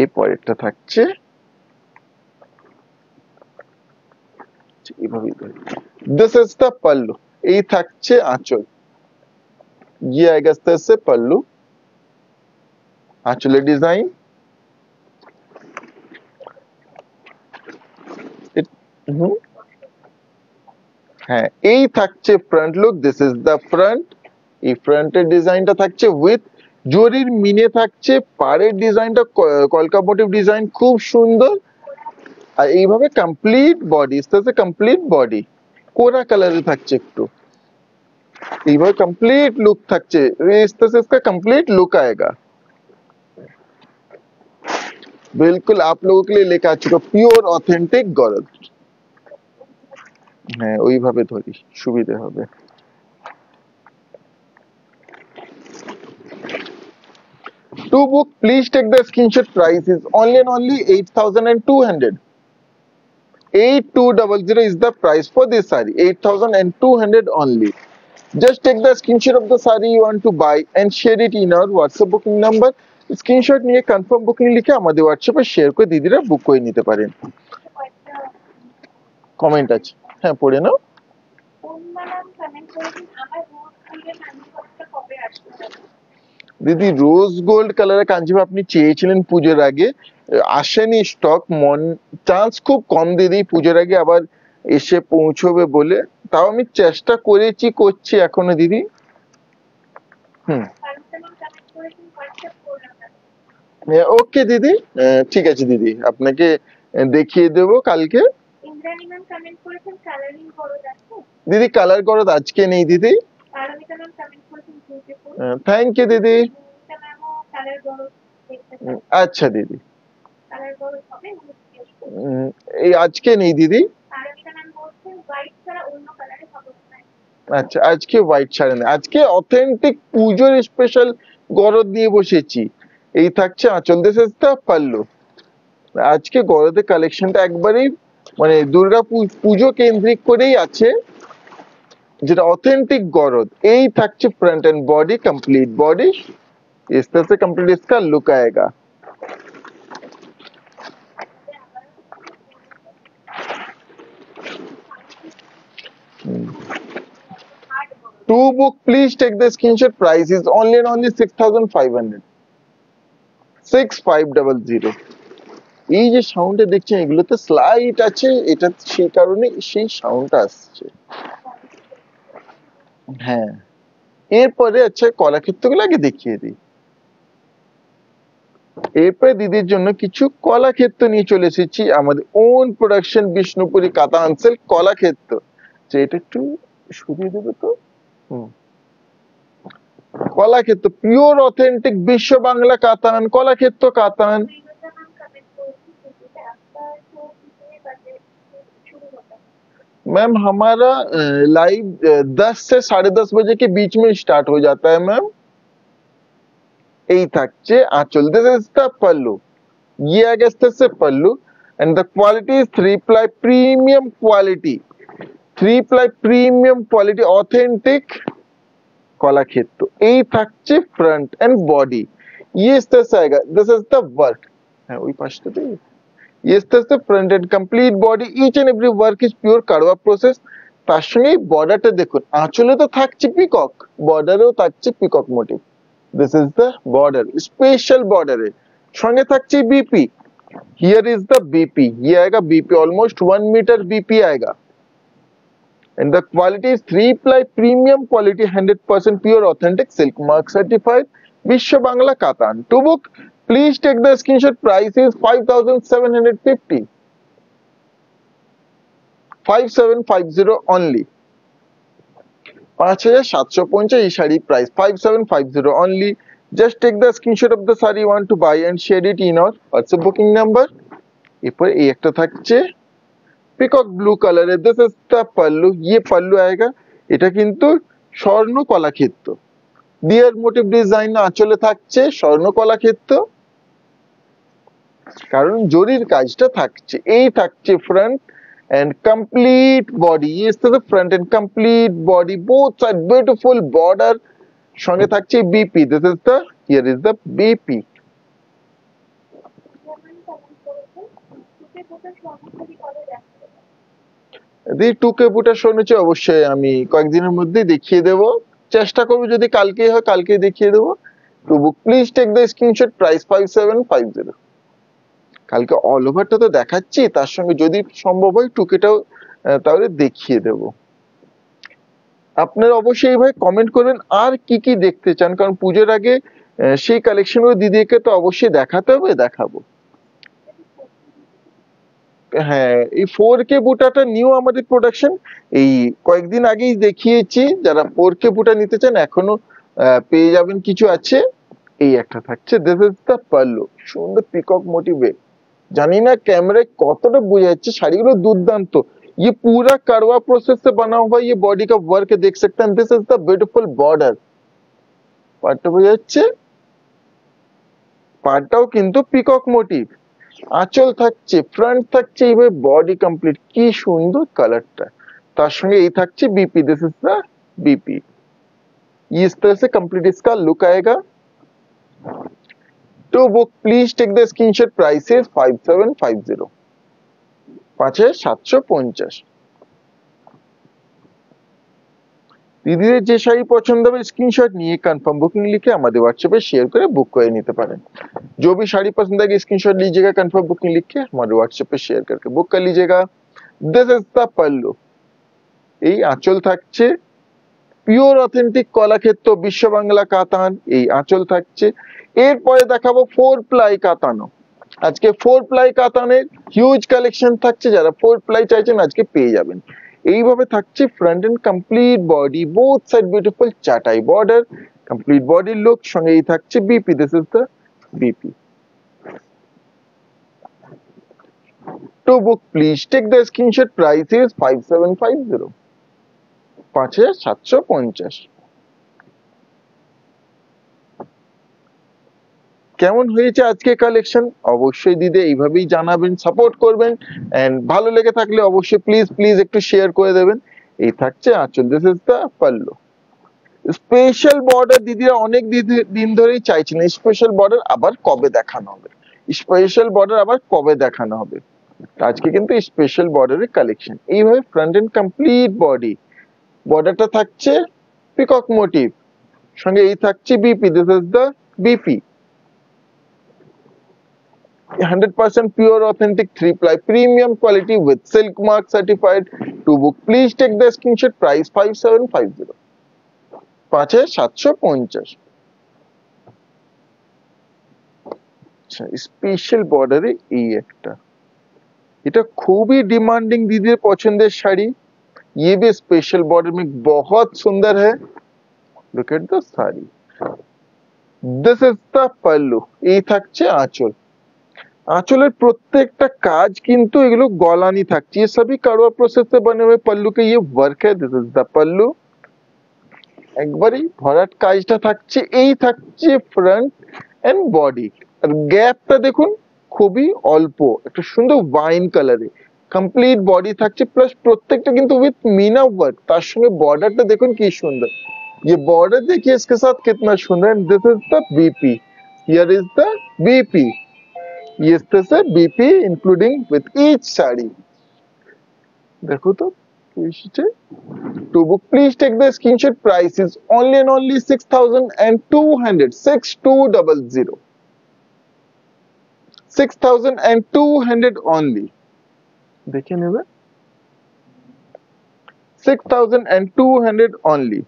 এই পরেরটা থাকছে এইভাবে, दिस इज द पल्लू। এই থাকছে আঁচল, ये आएगा इस तरह से पल्लू, आंचलेर डिजाइन। হ্যাঁ, এই থাকছে front look, this is the front. এই ফ্রন্টের ডিজাইনটা থাকছে উইথ জরির মিনে থাকছে, পাড়ের ডিজাইনটা কলকা মোটিভ ডিজাইন, খুব সুন্দর। আর এইভাবে কমপ্লিট বডি, ইস तरह से কমপ্লিট বডি কোরা কালারে থাকছে একটু, এইভাবে কমপ্লিট লুক থাকছে, इस तरह से इसका कंप्लीट लुक आएगा। बिल्कुल आप लोगों के लिए लेकर आ चुका পিওর অথেন্টিক গরদ। হ্যাঁ ওইভাবে ধরি সুবিধা হবে। To book, please take the screenshot. Price is only 8,200. 8200 is the price for this saree. 8,200 only. Just take the screenshot of the saree you want to buy and share it in our WhatsApp booking number. Screenshot নিয়ে confirm booking লিখে আমাদের হোয়াটসঅ্যাপে share করে দিদিরা বুক করে নিতে পারেন। Comment আছে, হ্যাঁ পড়ে নাও। দিদি রোজ গোল্ড কালারের কাঞ্জিভাম আপনি চেয়েছিলেন পুজোর আগে, আসেনি স্টক, চান্স খুব কম দিদি পুজোর আগে আবার এসে পৌঁছবে বলে, তাও আমি চেষ্টা করছি এখনো দিদি। ওকে দিদি, ঠিক আছে দিদি, আপনাকে দেখিয়ে দেবো কালকে। দিদি কালার গরদ আজকে নেই দিদি। থ্যাংক ইউ দিদি। আচ্ছা দিদি, এই আজকে নেই দিদি। আচ্ছা আজকে হোয়াইট ছাড়া নেই, আজকে অথেন্টিক পুজোর স্পেশাল গরদ নিয়ে বসেছি। এই থাকছে আঁচল, দিস ইজ দ্য পাল্লু। আজকে গরদের কালেকশনটা একবারেই মানে দুর্গা পুজো কেন্দ্রিক করেই আছে, যেটা অথেন্টিক গরদ। এই থাকছে front end body, complete body, इस तरह से कंप्लीट इसका लुक आएगा। To book, please take the screenshot. Price is only 6,500. 6500। এই যে সাউন্ডটা দেখছেন এগুলোতে স্লাইড আছে, এটা সেই কারণে সেই সাউন্ডটা আসছে। হ্যাঁ এরপরে আচ্ছা কলাক্ষেত্রগুলো আগে দেখিয়ে দিই, এরপরে দিদির জন্য কিছু কলাক্ষেত্র নিয়ে চলে এসেছি, আমাদের ওন প্রোডাকশন বিষ্ণুপুরি কাতান সিল্ক কলাক্ষেত্র। এটা একটু সরিয়ে দেবে তো। কলাক্ষেত্র পিওর অথেন্টিক বিশ্ব বাংলা কাতান, কলাক্ষেত্র কাতান। मैम हमारा लाइव 10 से 10:30 बजे के बीच में स्टार्ट हो जाता है मैम। এই থাকছে আঁচল, দিস ইজ দ্য পাল্লু, ये आ गया इससे pallu and the quality is 3 ply premium quality, 3 ply premium quality authentic Kalakshetra. এই থাকছে फ्रंट एंड बॉडी, ये इस तरह से आएगा, दिस इज द वर्क। হ্যাঁ ওই পাশটাতে ये इस तरह से front and complete body, each and every work is pure kadwa process. তার সঙ্গে বর্ডারটা দেখুন, আঁচলে তো থাকছে পিকক, বর্ডারেও থাকছে peacock motif. This is the border, special border है, संगे থাকছে BP. Here is the BP, ये आएगा बीपी, ऑलमोस्ट 1 मीटर बीपी आएगा and the quality is 3 ply premium quality, 100% pure authentic silk mark certified Biswa Bangla katan. To book please take the screenshot. Price is 5750, 5750 only। 5750 এই sari price 5750 only। just take the screenshot of the saree you want to buy and share it in our WhatsApp booking number। এরপর এই একটা থাকছে peacock blue কালারের, this is the pallu, ये পাল্লু आएगा। এটা কিন্তু স্বর্ণ কলাক্ষেত্র, ডিয়ার মোটিভ ডিজাইন আঁচলে থাকছে স্বর্ণ কলাক্ষেত্র, কারণ জরির কাজটা থাকছে। এই থাকছে front and complete body, yes to the front and complete body, both side beautiful border, সঙ্গে থাকছে BP, this is the, here is the BP. দি টুকে বুটা শুনেছি, অবশ্যই আমি কয়েকদিনের মধ্যে দেখিয়ে দেব, চেষ্টা করব যদি কালকে হয় কালকে দেখিয়ে দেব। To book please take the screenshot. Price 5750। কালকে অল ওভারটা তো দেখাচ্ছি, তার সঙ্গে যদি সম্ভব হয় টুকেটাও তাহলে দেখিয়ে দেব। আপনারা অবশ্যই ভাই কমেন্ট করবেন আর কি কি দেখতে চান, কারণ পুজোর আগে সেই কালেকশনগুলো দিদিকে তো অবশ্যই দেখাতে হবে, দেখাবো। হ্যাঁ, এই 4K বুটাটা নিউ আমাদের প্রোডাকশন, এই কয়েকদিন আগেই দেখিয়েছি। যারা 4K বুটা নিতে চান এখনো পেয়ে যাবেন, কিছু আছে। এই একটা থাকছে, দিস ইজ দ্য পাল্লু, সুন্দর পিকক মোটিভে। জানি না ক্যামেরায় কতটা বোঝা যাচ্ছে, শাড়িগুলো দুর্দান্ত। ये पूरा करवा प्रोसेस से बना हुआ ये बॉडी का वर्क देख सकते हैं। This is the beautiful border, পাটটা বোঝা যাচ্ছে, পাটটাও কিন্তু পিকক মোটিভ। আঁচল থাকছে, ফ্রন্ট থাকছে, এইভাবে বডি কমপ্লিট, কি সুন্দর কালারটা। তার সঙ্গে এই থাকছে BP, this is the BP. इस तरह से कंप्लीट इसका लुक आएगा। To book please take the screenshot, price is 5750, 5750। দিদিদের যে শাড়ি পছন্দ হবে স্ক্রিনশট নিয়ে কনফার্ম বুকিং লিখে আমাদের হোয়াটসঅ্যাপে শেয়ার করে বুক করে নিতে পারেন। जो भी साड़ी पसंद आएगी स्क्रीनशॉट लीजिएगा, कंफर्म बुकिंग लिख के हमारे व्हाट्सएप पे शेयर करके बुक कर लीजिएगा। दिस इज द पल्लू, এই আঁচল থাকছে, পিওর অথেন্টিক কলাক্ষেত্র বিশ্ব বাংলা কাতান, এই আঁচল থাকছে। এরপরে দেখাবো 4 প্লাই কাতানো। আজকে 4 প্লাই কাতানের হিউজ কালেকশন থাকছে, যারা 4 প্লাই চাইছেন আজকে পেয়ে যাবেন। এইভাবে থাকছে front and complete body, both side beautiful chatai border, complete body look, সঙ্গে এই থাকছে BP, this is the BP. To book please take the screenshot, price is 5750, 5750। কেমন হয়েছে আজকে কালেকশন অবশ্যই দিদি এইভাবেই জানাবেন, সাপোর্ট করবেন, এন্ড ভালো লেগে থাকলে অবশ্যই প্লিজ প্লিজ একটু শেয়ার করে দেবেন। এই থাকছে আঁচল, this is the pallu. Special border দিদিরা অনেক দিন ধরেই চাইছেন, স্পেশাল বর্ডার আবার কবে দেখানো হবে, স্পেশাল বর্ডার আবার কবে দেখানো হবে। আজকে কিন্তু স্পেশাল বর্ডারের কালেকশন। এইভাবে ফ্রন্ট এন্ড কমপ্লিট বডি, বর্ডারটা থাকছে পিকক মোটিভ, সঙ্গে এই থাকছে BP, this is the BP. 100% pure authentic 3 ply premium quality with silk mark certified। To book please take the screenshot, price 5750, 5750। আচ্ছা, স্পেশাল বর্ডারে এই একটা, এটা খুবই ডিমান্ডিং दीदी पसंदर শাড়ি। ये भी स्पेशल बॉर्डर में बहुत सुंदर है। Look at the sari, this is the pallu. এই থাকছে আঁচল, আঁচলের প্রত্যেকটা কাজ কিন্তু এগুলো গলানি থাকছে। ये सभी करवा प्रोसेस से बने हुए पल्लू के ये वर्क है। दिस इज द पल्लू, একবারই ভরাট কাজটা থাকছে। এই থাকছে ফ্রন্ট এন্ড বডি, আর গ্যাপটা দেখুন খুবই অল্প, একটা সুন্দর ওয়াইন কালারে কমপ্লিট বডি থাকছে, প্লাস প্রত্যেকটা কিন্তু উইথ मीना वर्क। তার সঙ্গে বর্ডারটা দেখুন কি সুন্দর, ये बॉर्डर देखिए इसके साथ कितना सुंदर। This is the BP, here is the BP, इस तरह से BP including with each sari. देखो तो To book please take the screenshot, price is only and only 6200, 6200, 6200 only। देखिए नेবে 6200 only।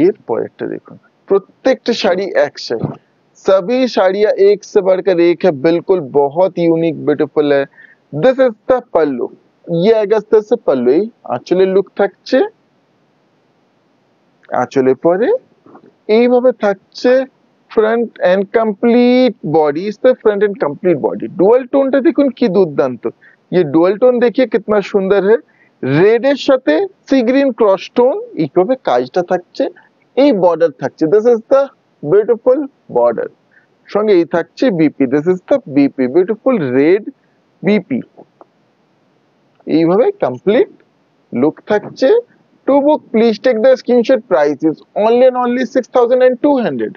এর পরেরটা দেখুন, প্রত্যেকটা শাড়ি একশো, सभी साड़ियां एक से बढ़कर एक है, बिल्कुल बहुत यूनिक ब्यूटीफुल है। दिस इज द पल्लू, ये अगस्त से पल्लू। আঁচলের লুক থাকছে, আঁচলের পরে এইভাবে থাকছে ফ্রন্ট এন্ড কমপ্লিট বডি, इस पे front and complete body. Dual টোনটা দেখুন কি দুর্দান্ত, ये ডুয়াল টোন देखिए कितना सुंदर है। রেড এর সাথে সি গ্রিন ক্রস টোন, এইভাবে কাজটা থাকছে, এই বর্ডার থাকছে। This is the beautiful border, সঙ্গে এই থাকছে BP, this is the BP, beautiful red BP. এইভাবে কমপ্লিট লুক থাকছে। To book please take the screenshot, price is only and only 6200,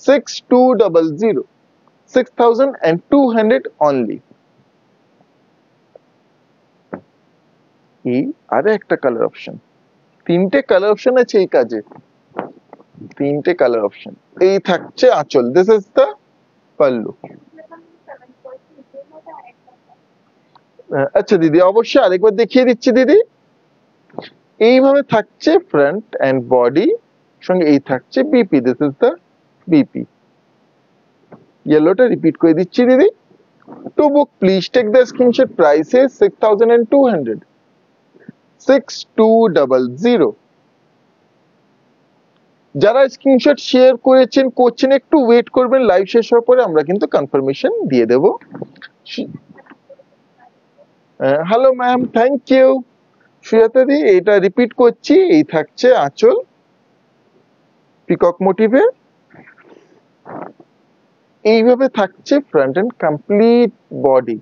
6200, 6200 only। এই আরে একটা কালার অপশন, তিনটে কালার অপশন আছে এই কাজে, তিনটে কালার অপশন। এই থাকছে আঁচল, দিস ইজ দ্য পাল্লু। আচ্ছা দিদি অবশ্যই আরেকবার দেখিয়ে দিচ্ছি দিদি। এইভাবে থাকছে ফ্রন্ট এন্ড বডি, সঙ্গে এই থাকছে BP, this is the BP. ইয়েলোটা রিপিট করে দিচ্ছি দিদি। To book please take the screenshot, price is 6200, 6200। যারা স্ক্রিনশট শেয়ার করেছেন করছেন একটু ওয়েট করবেন, লাইভ শেষ হওয়ার পরে আমরা কিন্তু কনফার্মেশন দিয়ে দেব। Hello ma'am, thank you. Sujata di, এটা রিপিট করছি, এই থাকছে আঁচল পিকক মোটিভে, এইভাবে থাকছে ফ্রন্ট এন্ড কমপ্লিট বডি।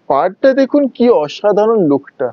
পার্টটা দেখুন কি অসাধারণ লুকটা।